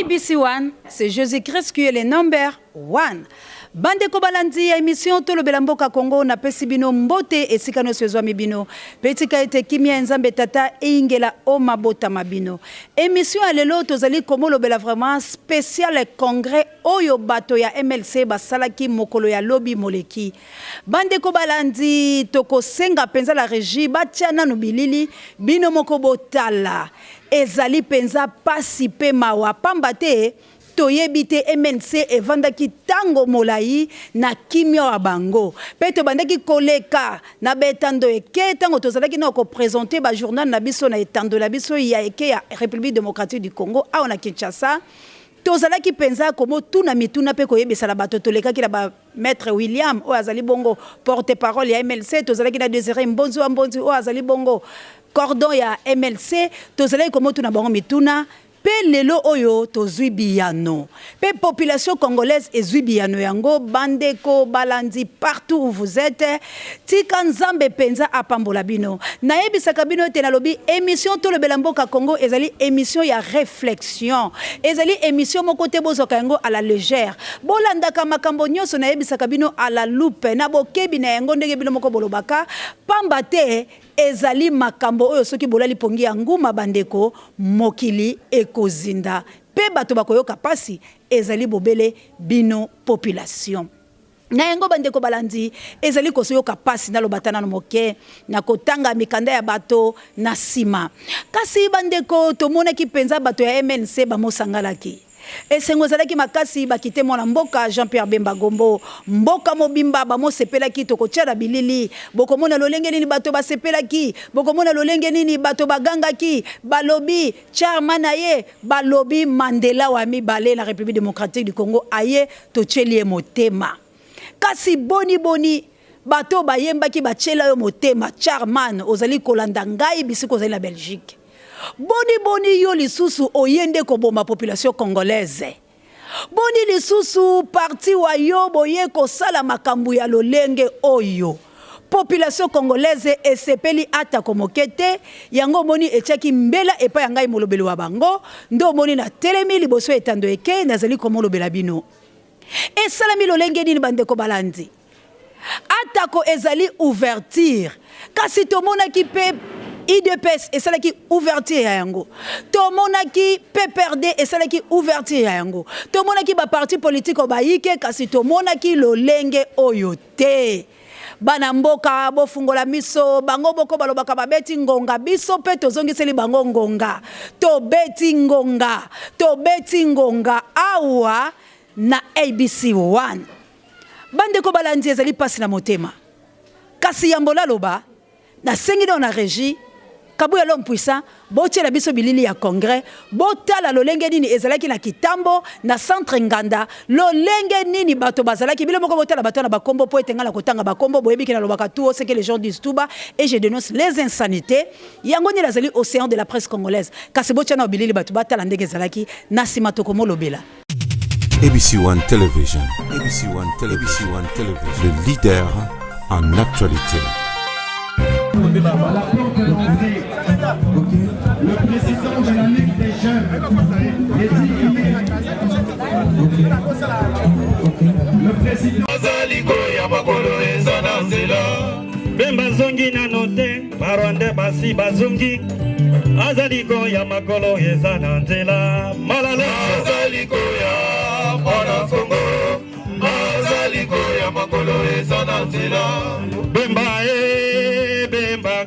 ABC One, c'est Jésus-Christ qui est le number one. Bande Kobalandi ya émission Tolo Belamboka Congo na pesi bino mbote esika no sezwa mibino. Petika ete kimia nzambe tata ingela o mabota mabino. Émission alelo tozali komolo bela vraiment spécial congrès oyo bato ya MLC basalaki mokolo ya lobi moleki. Bande Kobalandi toko senga penza la régie batia nanu bilili bino moko botala. Ezali penza pasi pe mawa pambate toyebite MNC evandaki tango molai na kimio abango peto bandaki koleka na betando eke tango tozalaki na ko présenter ba journal na biso na etando la biso ya eke ya République démocratique du Congo a na Kinshasa tozalaki penza komo tuna mituna pe koyebisa la bato toleka ki la ba maître William o azali bongo porte-parole ya MLC tozalaki na Désiré Mbonzi o azali bongo cordon ya MLC tozalaki komo tuna bango mituna pe lelo oyo tozui biyano pe population congolaise ezui biyano yango bandeko balandi partout où vous êtes tika nzambe penza apambola bino nayebisaka bino te nalobi émission Tolo Belamboka Congo ezali émission ya réflexion ezali émission moko te bozoka yango à la légère bolandaka makambo nyonso nayebisaka bino à la loupe na bokebi na yango ndenge bino moko bolobaka pamba te ezali makambo oyo soki bolali pongi ya nguma bandeko mokili ekozinda pe bato bakoyoka pasi ezali bobele bino population na yango bandeko balandi ezali kosoyoka pasi na lobatana no moke na kotanga mikanda ya bato na sima kasi bandeko tomonaki penza bato ya MNC bamosangalaki esengo ezalaki makasi bakite mwana mboka Jean-Pierre Bemba Gombo mboka mobimba bamosepelaki tokotiala bilili bokomona lolenge nini bato basepelaki bokomona lolenge nini bato bagangaki balobi chairman aye balobi Mandela wa mibale la République démocratique du Congo aye tochelie motema kasi boni bato bayembaki bachela yo motema chairman ozali kolanda ngai bisiko ozali la Belgique boni yo lisusu oyende koboma population congolaise boni lisusu parti wa yo boye kosala makambu ya lolenge oyo population congolaise esepeli ata komokete yango moni etiaki mbela epa yangai molobeli wa bango ndo moni na telemi liboso etando eke nazali komolobela bino esalami lolenge nini bandeko balandi atako ezali ouverture kasi tomonaki pe IDPS et celle qui ouverture ya yango tomonaki PPRD et celle qui ouverture ya yango tomonaki ba parti politique obayike kasi tomonaki lolenge oyo te bana mboka bofungola miso bango boko balobaka babeti ngonga biso pe tozongiseli bango ngonga tobeti ngonga awa na ABC One bandeko balandi ezali pasi na motema kasi yambola loba na sengi na régie Kabuya l'homme puissant, botie la biso bilili ya congrès, botala lolenge nini ezalaki na Kitambo, na centre Nganda, lolenge nini bato bazalaki, bilo moko botala bato na bakombo po etenga la kotanga bakombo, boyebi ki na lobaka tout, c'est que les gens disent tout bas, et je dénonce les insanités. Yango ni lazali océan de la presse congolaise, kasi botia na bilili bato batala ndenge ezalaki, na sima tokomo lobela. ABC One Television, ABC One Television, le leader en actualité. Le président de la Ligue des jeunes, le président Azaliko ya makolo ezana nzela Bemba zongi na note Barwande basi bazongi Azaliko ya makolo ezana nzela Malala Azaliko ya mwana Kongo Azaliko ya makolo ezana nzela Bemba Bemba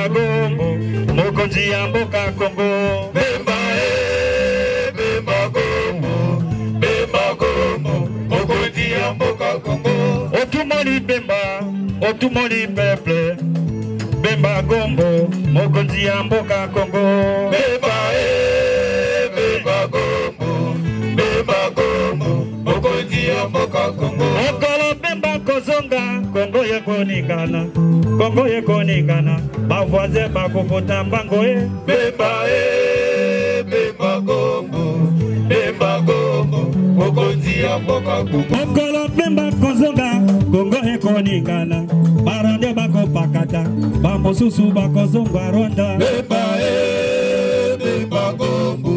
Gombo Mokonzi ya mboka Kongo Bemba Gombo Mokonzi ya mboka Kongo Otumoni Bemba Otumoni peuple Bemba Gombo Mokonzi ya mboka Kongo Bemba Gombo Mokonzi ya mboka Kongo Okolo Bemba kozonga Kongo yekoningana Kongo yekoningana Bavoise bakopota mbango Bemba Gombo Mokonzi ya mboka Kongo Okolo Bemba kozonga Kongo yekoningana Barande bakopakata Bamosusu bakozonga Rwanda Bemba Gombo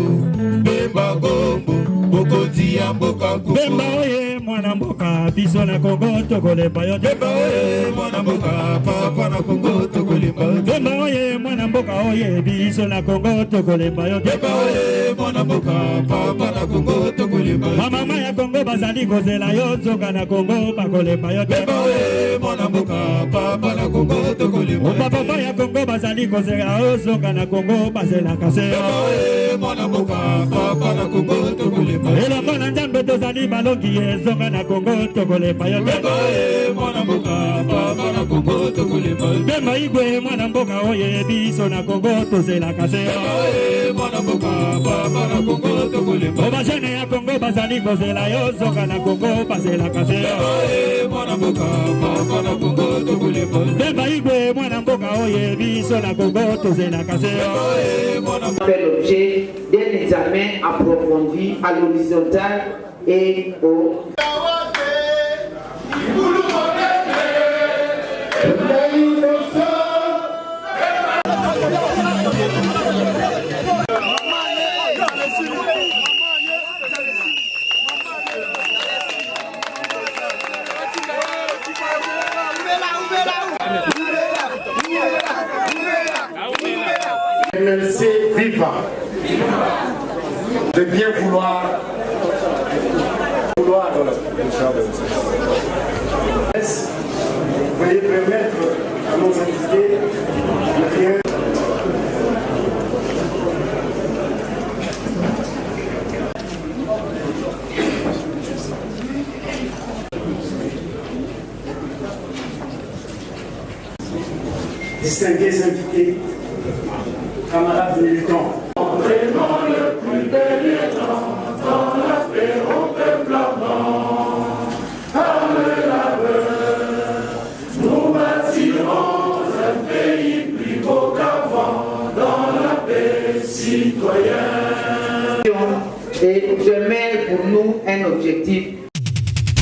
Bemba oye mwana mboka biso na Kongo tokolemba yo. Bemba oye mwana mboka papa na Kongo tokolemba yo. Bemba oye mwana mboka oye biso na Kongo tokolemba yo. Bemba oye mwana mboka papa na Kongo tokolemba yo. Mama ya Kongo bazali kozela yo zoka na Kongo bakolemba yo. Bemba oye mwana mboka papa na Kongo tokolemba yo. Papa ya Kongo bazali kozela yo zoka na Kongo bazela kase. Bemba oye mwana mboka papa na Kongo tokolemba yo. Elongo na Nzambe tozali balongi ezonga na Kongo tokolemba yo. Bemba oye mwana mboka papa na Kongo tokolemba yo. Bemba igwe mwana mboka oye biso na Kongo tozela kase. Bemba oye mwana mboka papa na Kongo tokolemba yo. Bajene ya Kongo bazali kozela yo zonga na Kongo bazela kase. Bemba oye mwana mboka papa na Kongo tokolemba yo. Bemba igwe mwana mboka oye biso na Kongo tozela kase. Bemba oye mwana mboka fait l'objet d'un examen approfondi à l'horizontale et au... MLC vivant, de bien vouloir veuillez permettre à nos invités de bien. Distingués invités, camarades militants. Entrez dans le plus bel dans l'apéro peuplement, avec la peur, nous bâtirons un pays plus beau qu'avant, dans la paix citoyenne. Et demeure pour nous un objectif.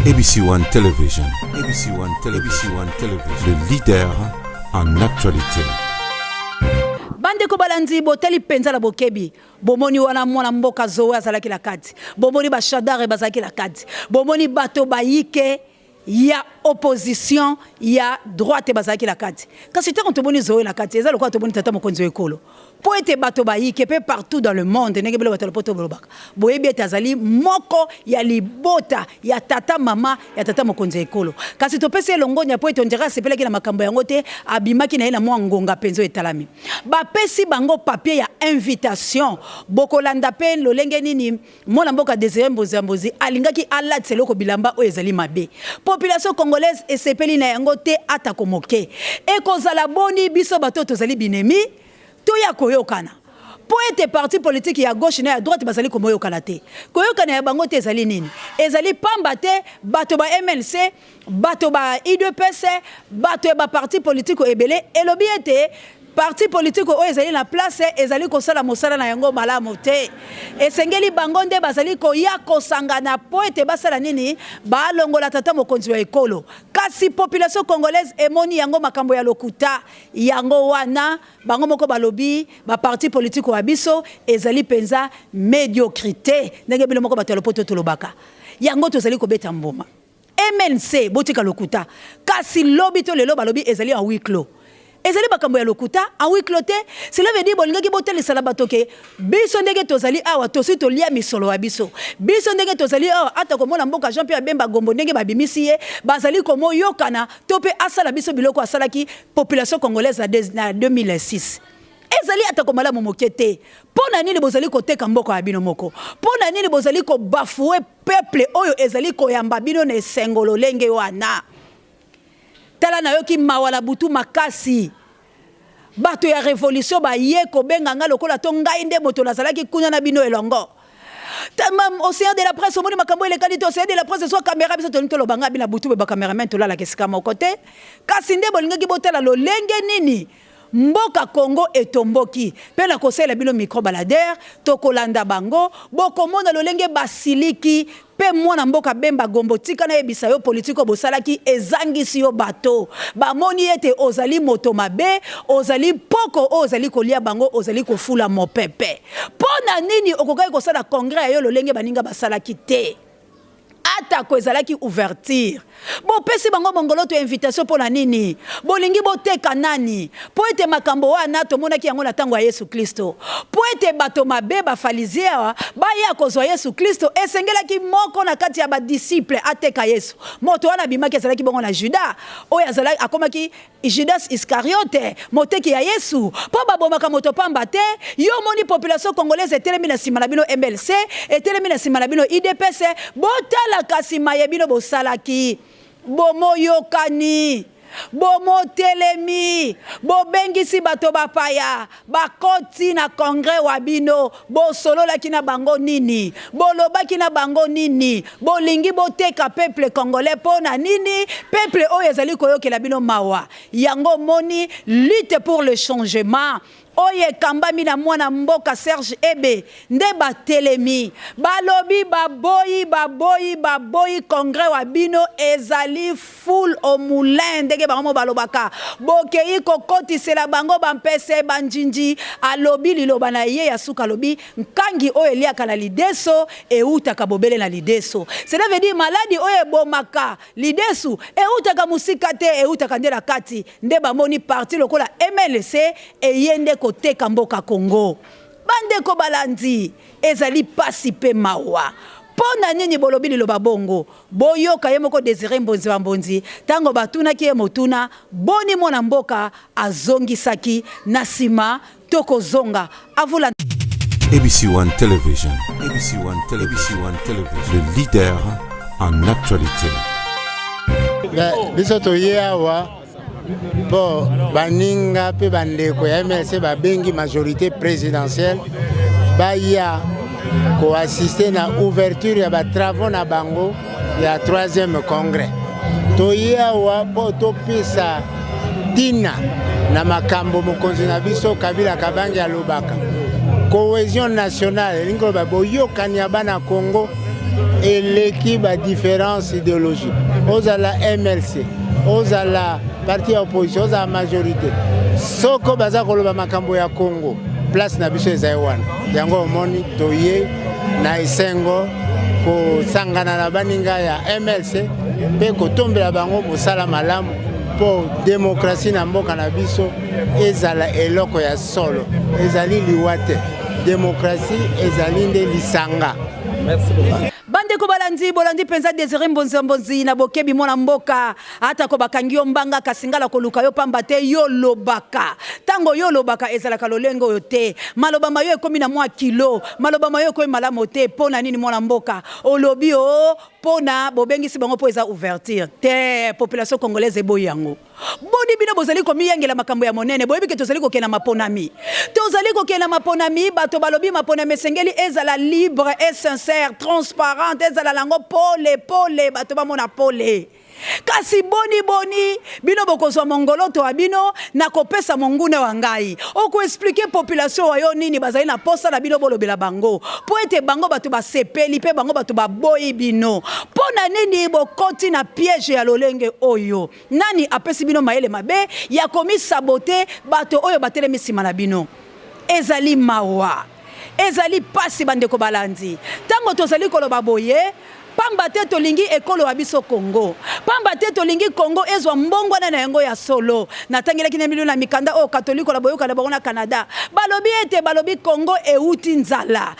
ABC One Television. ABC One Television. Le leader en actualité. Bande ko balandi boteli penza la bokebi bomoni wana mwana mboka zoe azalaki la kati bomoni ba shadare bazaki la kati bomoni bato bayike ya opposition ya droite bazaki la kati kasi te on boni zoe la kati ezalo ko to boni tata mokonzi ekolo po ete bato bayike pe partout dans le monde ndenge belo bato poto bolobaka boyebi ete azali moko ya libota ya tata mama ya tata mokonzi ekolo kasi to pese longonya po ete ondira sepelaki na makambo yango te abimaki na ina mwa ngonga penzo etalami ba pesi bango papier ya invitation bokolanda pe lolenge nini mona mboka Désiré Mbozambozi alingaki alati seloko bilamba o ezali mabe population congolaise esepeli na yango te atako moke ekozala boni biso bato tozali binemi to ya koyokana po ete parti politique ya gauche na ya droite bazali komoyokana te koyokana ya bango te ezali nini ezali pamba te bato ba MLC bato ba IDPS bato ba parti politique ebele elobi ete parti politique o ezali na place ezali kosala mosala na yango malamu te esengeli bango nde bazali koya kosangana po ete basala nini balongola tata mokonzi wa ekolo kasi population congolaise emoni yango makambo ya lokuta yango wana bango moko balobi ba parti politique wa biso ezali penza médiocrité ndenge bilo moko batalo poto tolobaka yango tozali kobeta mboma MNC botika lokuta kasi lobi to lelo balobi ezali en huis clos ezali bakambo ya lokuta en huis clos te cela veut dire bolingaki boteli sala batoke biso ndenge tozali awa tosi tolia misolo wa biso biso ndenge tozali awa ata komona mboka Jean-Pierre Bemba Gombo ndenge babimisi ye bazali komo yokana to pe asala biso biloko asalaki population congolaise na 2006 ezali ata komala momoke te pona nini bozali koteka mboka ya bino moko pona nini bozali ko bafouer peuple oyo ezali koyamba bino na esengolo lenge wana tala na yoki mawala butu makasi bato ya révolution ba ye ko benga nga lokola to ngai nde moto nazalaki kuna na bino elongo tamam océan de la presse omoni makambo ele kalite océan de la presse soit caméra biso to lobanga bina butu be ba cameraman to la la kesika moko te kasi nde bolingaki botala lo lenge nini mboka Congo etomboki pe na kosela bino micro baladeur to kolanda bango bokomona lolenge basiliki pe mwana mboka Bemba Gombo tika na yebisa yo politiko bosalaki ezangisi yo bato bamoni ete ozali moto mabe ozali poko ozali kolia bango ozali kofula mopepe pona nini okokai kosala congrès yo lolenge baninga basalaki te ata ko ezalaki ouverture bo pesi bango mongolo to invitation pour la nini bolingi boteka nani po ete makambo wana tomonaki yango na tango ya Yesu Kristo po ete bato mabe bafalizia baya kozwa Yesu Kristo esengelaki moko na kati ya ba disciple ateka Yesu moto wana bimaki ezalaki bongo na Juda oyo azalaki akomaki Judas Iscariote moteki ya Yesu po babomaka moto pamba te yo moni population congolaise etelemi na sima na bino MLC etelemi na sima na bino IDPC botala kasi mayebino bosalaki bomoyokani bomotelemi bobengisi bato bapaya bakoti na kongre wa bino bosololaki na bango nini bolobaki na bango nini bolingi boteka peuple congolais pona nini peuple oyo ezali koyokela bino mawa yango moni lutte pour le changement oye kambami na mwana mboka Serge Ebe nde batelemi balobi baboyi kongre wa bino ezali full au moulin ndenge bango balobaka bokei kokotisela bango bampese banjinji alobi liloba na ye ya suka lobi nkangi oyo eliaka na lideso eutaka bobele na lideso cela veut dire maladi oyo bomaka lidesu eutaka musika te eutaka nde na kati nde bamoni parti lokola MLC eyende koteka mboka Congo bandeko balandi ezali pasi pe mawa pona nini bolobi liloba bongo boyoka ye moko Désiré Mbonzi wa Mbonzi tango batunaki ye motuna boni mwana mboka azongisaki na sima tokozonga avula ABC One Television. ABC One Television. Le leader en actualité. Biso toye awa bo baninga pe bandeko ya MLC babengi majorité présidentielle baya ko assister na ouverture ya ba travaux na bango ya 3e congrès toye awa po topesa tina na makambo mokonzi na biso Kabila Kabange alobaka cohésion nationale lingo ba boyokani ya bana Congo et l'équipe a différence idéologique. Aux à la MLC, aux à la parti opposition, aux à la majorité. Soko baza koloba makambo ya Congo, place na biso ezaiwana. Yango moni toye na esengo ko sangana na baninga ya MLC pe ko tombela bango mosala malamu po démocratie na mboka na biso ezala eloko ya solo. Ezali liwate. Démocratie ezali nde lisanga. Merci beaucoup. Bandeko bolandi penza Désiré Mbonzi na bokebi mwana mboka ata ko bakangio mbanga kasingala koluka yo pamba te yo lobaka tango yo lobaka ezalaka lolengo yo te maloba mayo ekomi na mwa kilo maloba mayo ekomi malamu te pona nini mwana mboka olobi o pona bobengisi bango po eza ouverture te population congolaise boyango bodi bino bozali komi yangela makambo ya monene boyebi ke tozali kokena maponami bato balobi maponami sengeli ezala libre et sincère transparente ezala lango pole bato bamona pole kasi boni bino bokozwa mongolo to abino na kopesa mongune wa ngai oko expliquer population wayo nini bazali na posa na bino bolobela bango po ete bango bato ba sepeli pe bango bato ba boyi bino pona nini bokoti na piège ya lolenge oyo nani apesi bino mayele mabe ya komi saboter bato oyo batelemi sima na bino ezali mawa ezali pasi bandeko balandi tango tozali koloba boye pamba te tolingi ekolo wa biso Congo pamba te tolingi Congo ezwa mbongwana na yango ya solo natangelaki na miliona mikanda o katoliko la boyoka na bangona Canada balobi ete balobi Congo euti nzala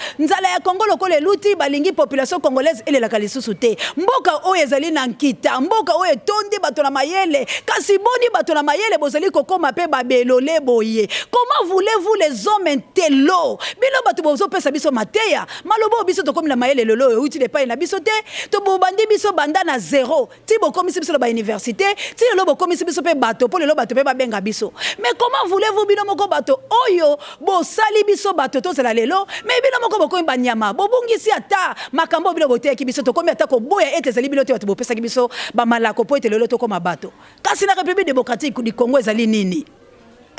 ya Congo lokole luti balingi population congolaise elelaka lisusu te mboka oyo ezali na nkita mboka oyo tondi bato na mayele kasi boni bato na mayele bozali kokoma pe babelole boye comment voulez-vous les hommes intello bino bato bozo pesa biso mateya malobo biso tokomi na mayele lolo euti de pa na biso te to bobandi biso banda na zéro ti bokomisi biso ba université ti lelo bokomisi biso pe bato po lelo bato pe babenga biso mais comment voulez-vous bino moko bato oyo bosali biso bato tozala lelo mais bino moko bokomi banyama bobungisi ata makambo bino boteki biso tokomi ata koboya ete ezali bino te bato bopesaki biso bamalako po ete lelo tokoma bato kasi na République démocratique du Congo ezali nini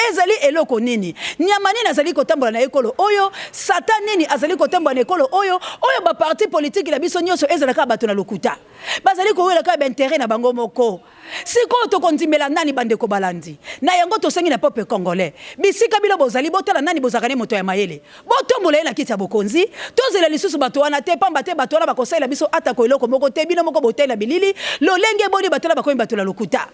ezali eloko nini nyama nini azali kotambola na ekolo oyo satan nini azali kotambola na ekolo oyo ba parti politique la biso nyonso ezalaka bato na lokuta bazali koyela ka intérêt na bango moko siko to kondimela nani bandeko balandi na yango to sengi na peuple congolais bisika bilo bozali botala nani bozakane moto ya mayele botombola ela kiti ya bokonzi tozela lisusu bato wana te pamba te bato wana bakosala biso ata ko eloko moko te bino moko botela bilili lolenge boni batala bakomi bato la lokuta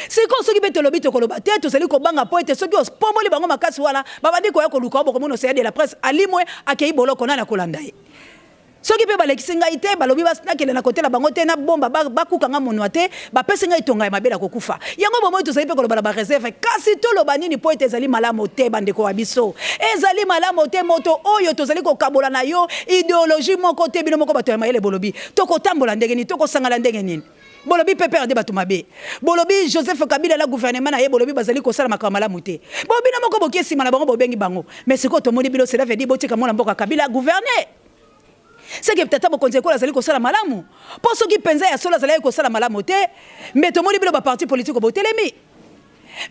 siko soki bete lobi to koloba te to seli ko banga poete soki ospomoli bango makasi wana babandi ko ya ko luka boko mono se de la presse alimwe akei boloko na kolanda ye soki pe balekisi ngai te balobi basnakele na kote la bango te na bomba bakuka nga monwa te bapesi ngai tonga ya mabela kokufa yango bomoi tozali pe koloba na bareserve kasi toloba nini po ete ezali malamu te bandeko wa biso ezali malamu te moto oyo tozali kokabola na yo idéologie moko te bino moko bato ya mayele bolobi tokotambola ndenge nini tokosangala ndenge nini bolobi PPRD bato mabe bolobi Joseph Kabila la gouvernement na ye bolobi bazali kosala makambo malamu te bobi na moko boki esima na bango bobengi bango mais siko tomoni bilo cela veut dire botika mona mboka Kabila gouverner c'est que peut-être bokonzi ko lazali kosala malamu po soki penza ya sola zali kosala malamu te mais tomoni bilo ba parti politique botelemi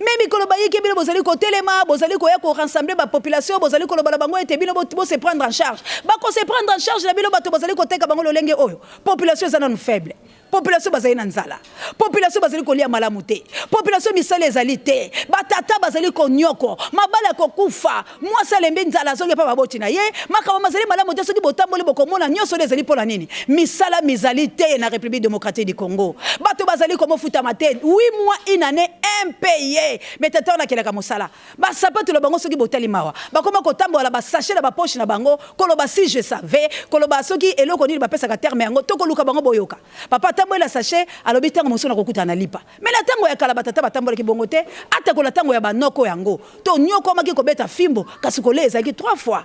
mais mikolo bayiki bino bozali ko telema bozali ko ya ko rassembler ba population bozali ko loba bango ete bino bo se prendre en charge ba ko se prendre en charge na bino bato bozali ko teka bango lolenge oyo population zana no faible population bazali na nzala population bazali ko lia malamu te population misale ezali te batata bazali ko nyoko mabala ko kufa mwasa lembe nzala zonge pa baboti na ye makaba mazali malamu te soki botamboli bokomona nyoso ezali pola nini misala mizali te na République démocratique du Congo bato bazali ko mofuta mate 8 mois une année impayé mais tata on a kelaka mosala ba sapato lo bango soki botali mawa ba koma ko tambola ba sachet na ba poche na bango koloba si je savais koloba soki eloko nini ba pesa ka terme yango to koluka bango boyoka papa tambola la sachet alobi tango mosona kokuta na lipa mais la tango ya kala batata batambola ki bongo te ata ko la tango ya banoko yango to nyoko maki ko beta fimbo kasi ko leza ki 3 fois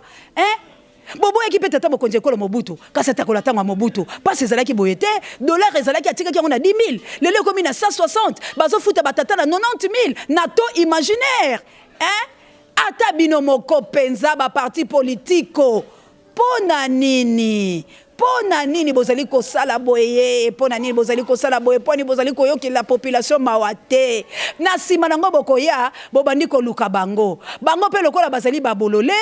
bobo yaki peta tabo konje ko Mobutu kasi ta ko la tango Mobutu parce ezalaki boyete dollar ezalaki atika ki on a 10 000 lelo komi na 160 bazo futa batata na 90 000 na to imaginaire ata bino moko penza ba parti politiko pona nini bozali ko sala boye pona nini bozali ko sala boye poni bozali ko yoki la population mawate na sima nango bokoya bobandi ko luka bango pe lokola bazali babolole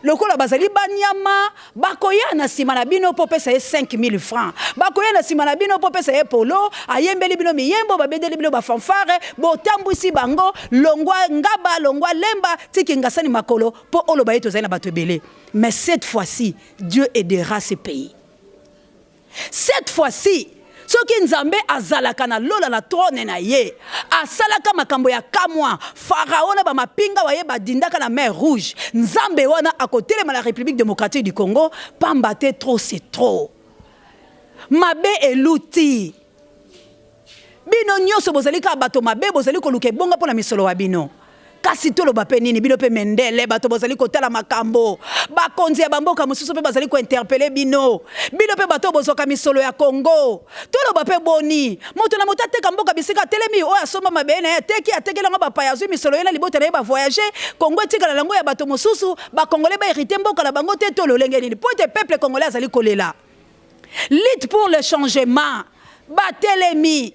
lokola bazali banyama bakoya na sima na bino po pesa 5000 francs bakoya na sima na bino po pesa polo ayembeli bino miyembo babedeli bino ba fanfare botambwisi bango longwa ngaba longwa lemba tiki ngasani makolo po oloba yeto zali na bato ebele mais cette fois-ci Dieu aidera ce pays. Cette fois-ci, soki nzambe azalaka na lola na trône na ye, asalaka makambo ya kamwa, Pharaon na ba mapinga waye badindaka na mer rouge, nzambe wana akotelema la République démocratique du Congo, pambate trop c'est trop. Mabe eluti. Bino nyoso bozali ka bato mabe bozali ko luke bonga pona misolo wa bino. Kasi tolo bape nini bino pe mendele bato bozali kotala makambo bakonzi ya bamboka mosusu pe bazali ko interpeller bino pe bato bozoka misolo ya Congo tolo bape boni moto na moto ateka mboka bisika telemi o asoma mabene ateki atekela ngo bapa ya zwi misolo yena libota na ba voyager Congo etikala lango ya bato mosusu ba congolais ba hérité mboka na bango te tolo lenge nini po te peuple congolais azali kolela lutte pour le changement batelemi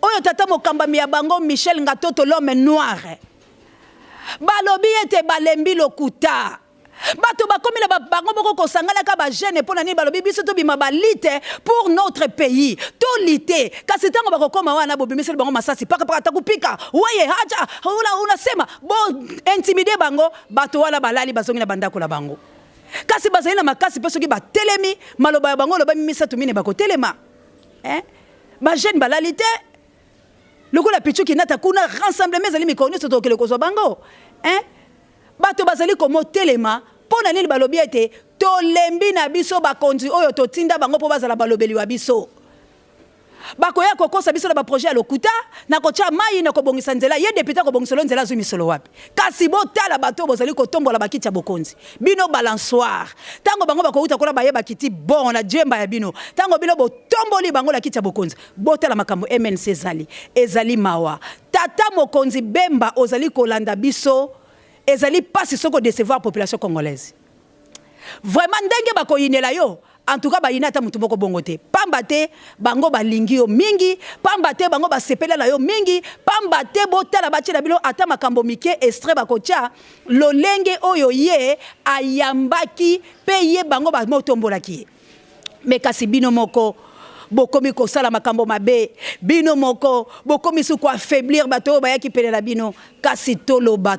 oyo tata mokambami ya bango Michel Ngatoto l'homme noir balobi ete balembi lokuta bato bakomi na bango boko kosangana ka ba jeune pona ni balobi biso to bima balite pour notre pays to lite kasi tango bakokoma wana bobi misel bango masasi paka takupika waye haja unasema bo intimider bango bato wana balali bazongi na bandako la bango kasi bazali na makasi peso ki batelemi maloba ya bango loba mimisa tumine bakotelema ba jeune balalite lokola pichuki nata kuna rassemblement zali mikoni soto kele ko bango bato bazali komo telema pona nini balobi ete tolembi na biso bakonzi oyo totinda bango po bazala balobeli wa biso bakoya kokosa biso na ba projet ya lokuta na kocha mai na kobongisa nzela ye député kobongisa nzela zwi misolo wapi kasi botala bato bozali kotombola bakiti ya bokonzi bino balançoire tango bango bakouta kola baye bakiti bon na jemba ya bino tango bino botomboli bango la kiti ya bokonzi botala makambo MNC ezali mawa tata mokonzi Bemba ozali kolanda biso ezali pasi soko décevoir population congolaise vraiment ndenge bakoyinela yo en tout cas bayina ta mutu moko bongo te pamba te bango balingi yo mingi pamba te bango basepela na yo mingi pamba te botala bachela bilo ata makambo mike extrait bakotia lolenge oyo ye ayambaki pe ye bango bamotombolaki mais kasi bino moko bokomi kosala makambo mabe bino moko bokomi su ko affaiblir bato bayaki pele na bino kasi toloba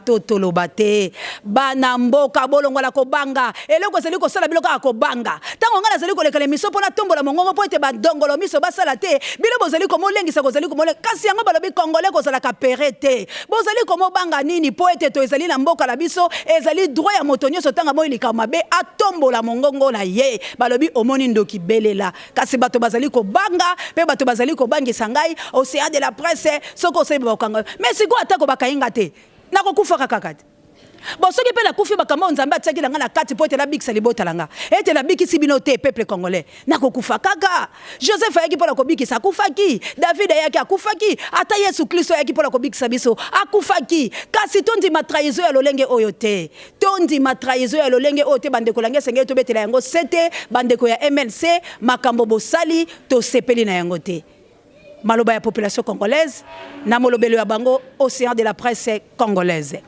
te bana mboka bolongola ko banga eloko zeli ko sala biloko akobanga tango ngana zeli ko lekala miso pona tombola mongongo po ete bandongolo miso basala te bilo bozeli ko molengisa ko zeli ko mole kasi yango balobi congolais ko sala ka perete bozeli ko mobanga nini po ete to ezali na mboka la biso ezali droit ya motonyo so tanga moilika mabe atombola mongongo na ye balobi omoni ndoki belela kasi bato bazali ko banga pe bato bazali ko bangisa ngai océan de la presse soko se bokanga mais siko atako bakainga te nako kufa kakati bon soki pe la kufi bakamba nzambe atiaki langa na kati po ete la bikisa libota langa ete la bikisi bino te peuple congolais nako kufa kaka Joseph ayaki po la kobikisa akufaki David ayaki akufaki ata Yesu Kristo ayaki po la kobikisa biso akufaki kasi tondi ma trahison ya lolenge oyo te tondi ma trahison ya lolenge oyo te bandeko lange senge to betela yango sete bandeko ya MLC makambo bosali to sepeli na yango te maloba ya population congolaise na molobelo ya bango océan de la presse congolaise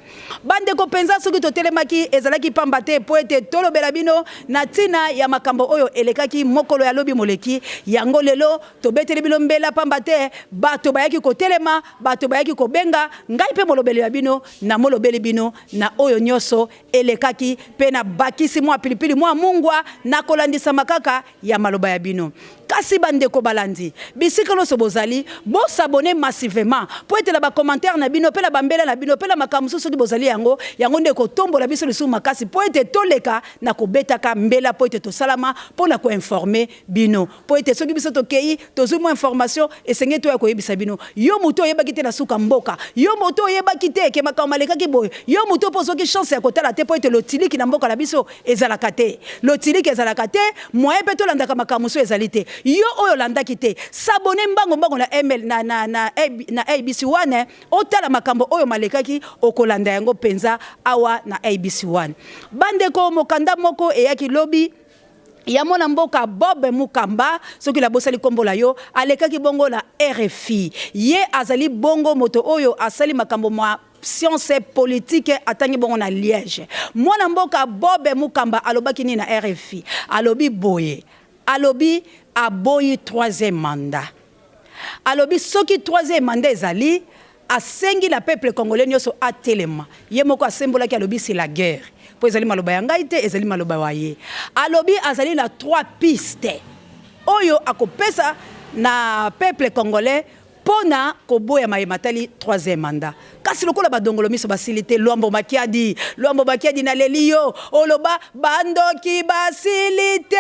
bande ko penza soki to telemaki ezalaki pamba te po ete tolobela bino na tina ya makambo oyo elekaki mokolo ya lobi moleki yango lelo to beteli bino mbela pamba te bato bayaki ko telema bato bayaki ko benga ngai pe molobelo ya bino na molobeli bino na oyo nyoso elekaki pe na bakisi mwa pilipili mwa mungwa na kolandisa makaka ya maloba ya bino kasi bande ko balandi bisika no sobozali bo s'abonner massivement po ete la ba commentaire na bino pe la bambela na bino pe la makamso so bozali yango nde ko tombola biso le suma kasi po ete toleka na ko betaka mbela po ete to salama po na ko informer bino po ete soki biso to kei to zumo information esenge to ya ko yebisa bino yo muto yebaki te na suka mboka yo muto yebaki te ke makambo maleka ki boy yo muto po soki chance ya kotala te po ete lotiliki na mboka la biso ezalaka te lotiliki ezalaka te moyen pe to landaka makamso ezali te yo oyo landaki te s'abonner mbango na ML na ABC1 otala makambo oyo malekaki okolanda yango penza awa na ABC1 bandeko mokanda moko eyaki lobi ya mona mboka Bob Mukamba soki la bosali kombola yo alekaki bongo na RFI ye azali bongo moto oyo asali makambo ma science politique atangi bongo na Liège mona mboka Bob Mukamba alobaki ni na RFI alobi boye alobi aboyi 3e mandat alobi soki 3e mandat ezali asengi la peuple congolais nyoso atelema ye moko asembolaki alobi c'est la guerre po ezali maloba ya ngai te ezali maloba wa ye alobi azali na 3 pistes oyo akopesa na peuple congolais pona koboya mayematali 3e mandat kasi lokola badongolo miso basilite Luambo Makiadi na lelio oloba bandoki basilite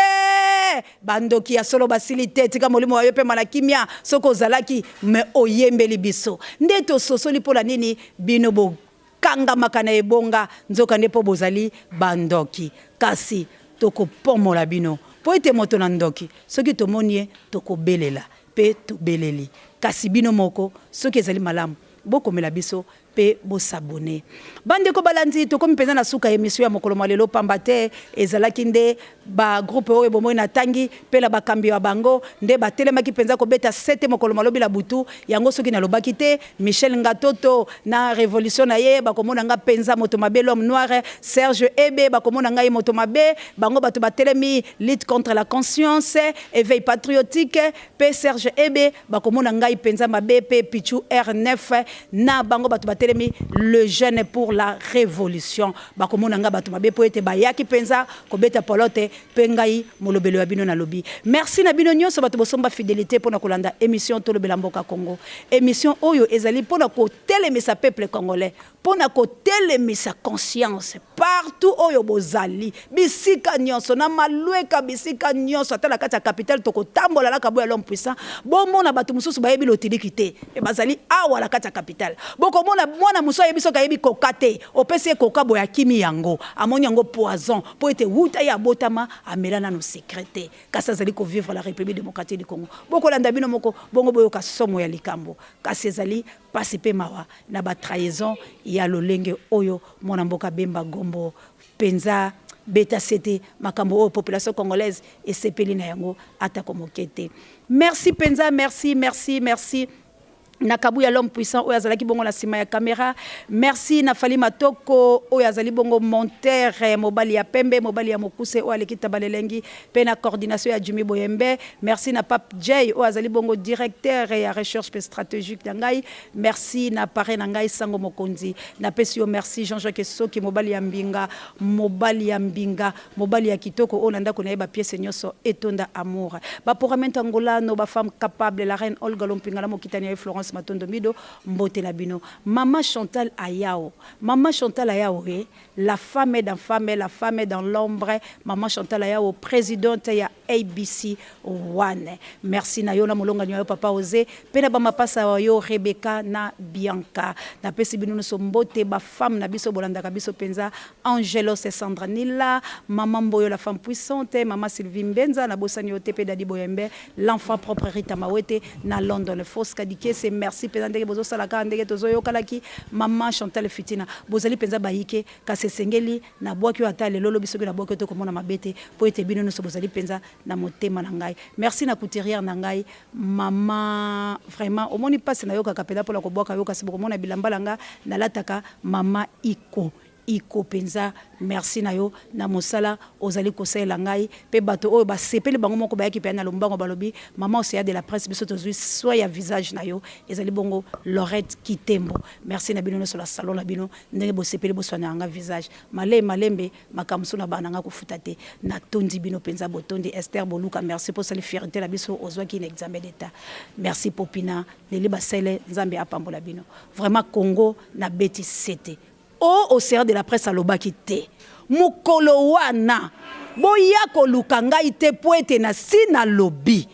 bandoki ya solo basilite tika molimo wa yope malakimia soko zalaki me oyembeli biso ndeto sosoli pola nini bino bo kanga makana ebonga nzoka ndepo bozali bandoki kasi toko pomola bino po ete moto na ndoki soki tomonie toko belela pe to beleli kasi bino moko soki ezali malamu bokomela biso pe bo s'abonner bande ko balandi to komi peza na suka émission ya mokolo malelo pamba te ezalaki nde ba groupe oyo bomoi na tangi pe la bakambi wa bango nde batelemaki penza ko beta 7 mokolo malobi la butu yango soki na lobaki te Michel Ngatoto na révolution na ye bakomona nga penza moto mabe l'homme noir Serge Ebe bakomona nga moto mabe bango bato batelemi lutte contre la conscience éveil patriotique pe Serge Ebe bakomona nga penza mabe pe Pichu R9 na bango bato batelemi le jeune pour la révolution bakomona nga bato mabe po ete bayaki penza ko beta polote pengai molobelo ya bino na lobi merci na bino nyonso bato bosomba fidélité pona kolanda émission tolobela mboka Congo émission oyo ezali pona ko telemisa peuple congolais pona ko telemisa conscience partout oyo bozali bisika nyonso na malweka bisika nyonso atala kati ya capitale to ko tambola la kabo ya l'homme puissant bomona bato mususu bayebi lotiliki te e bazali awa la kati ya capitale bokomona mwana muso yebiso ka yebi kokate opese kokabo ya kimi yango amoni yango poison po ete wuta ya botama amelana no secrété kasa zali ko vivre la République démocratique du Congo bokolanda bino moko bongo boyoka somo ya likambo kasi ezali pasi pe mawa na ba trahison ya lolenge oyo mwana mboka Bemba Gombo penza beta sete makambo o population congolaise et sepeli na yango atako mokete. Merci penza, merci. Nakabu ya l'homme puissant oyo azalaki bongo na sima ya caméra. Merci na Fali Matoko oyo azali bongo monteur mobali ya pembe mobali ya mokuse oyo aleki tabalelengi pe na coordination ya Jimmy Boyembe. Merci na Pape J oyo azali bongo directeur ya recherche stratégique na ngai. Merci na pare na ngai Sango Mokonzi. Na pesi yo merci Jean-Jacques Soki mobali ya mbinga mobali ya kitoko oyo nanda ko na ba pièce nyoso etonda amour. Ba pour amenta ngolano ba femme capable la reine Olga Lompinga la mokitani ya Florence Matondo Mido mbote la bino. Maman Chantal Ayao, la femme est dans l'ombre. Maman Chantal Ayao, présidente ya ABC One. Merci na yo na molonga nyo papa Ose. Pena ba mapasa yo Rebecca na Bianca. Na pesi bino so mbote ba femme na biso bolanda ka biso penza Angelos et Sandra Nila, maman Mboyo la femme puissante, maman Sylvie Mbenza na bosani yo tepe dadi Boyembe, l'enfant propre Rita Mawete na London Fosse Kadike. C'est merci penza ndenge bozo salaka ndenge tozo yo kalaki maman Chantal Fitina. Bozali penza bayike ka sengeli na boaki yo ata lelo biso na boaki to komona mabete po ete bino no so bozali penza na motema na ngai. Merci na couturière na ngai maman vraiment omoni passe na yo kaka peda pour la koboka yo kasi bokomona bilamba langa na lataka mama Iko penza merci na yo na mosala ozali kosela ngai pe bato oyo ba sepeli bango moko bayaki pe na lombango balobi maman Océa de la presse biso tozui soit ya visage na yo ezali bongo Lorette Kitembo. Merci na bino sur la salon la bino ndenge bo sepeli bo swana nga visage malembe makamso na bana nga kufuta te na tondi bino penza botondi Esther Boluka. Merci pour cette fierté la biso ozwa ki na examen d'état. Merci Popina Leli Basele Nzambe apambola bino vraiment Congo na beti sete au sein de la presse à l'obakite. Mukolo wana boya koluka ngai te poete na sina lobby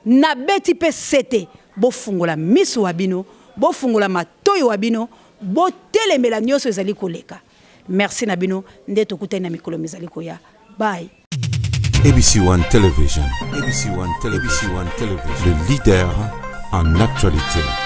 na beti pe sete bo fungola miso wabino bo fungola matoyi wabino bo telemela nyoso ezali koleka. Merci na bino nde tokutana na mikolo mizali koya. Bye. ABC One Television. ABC One Television. Le leader en actualité.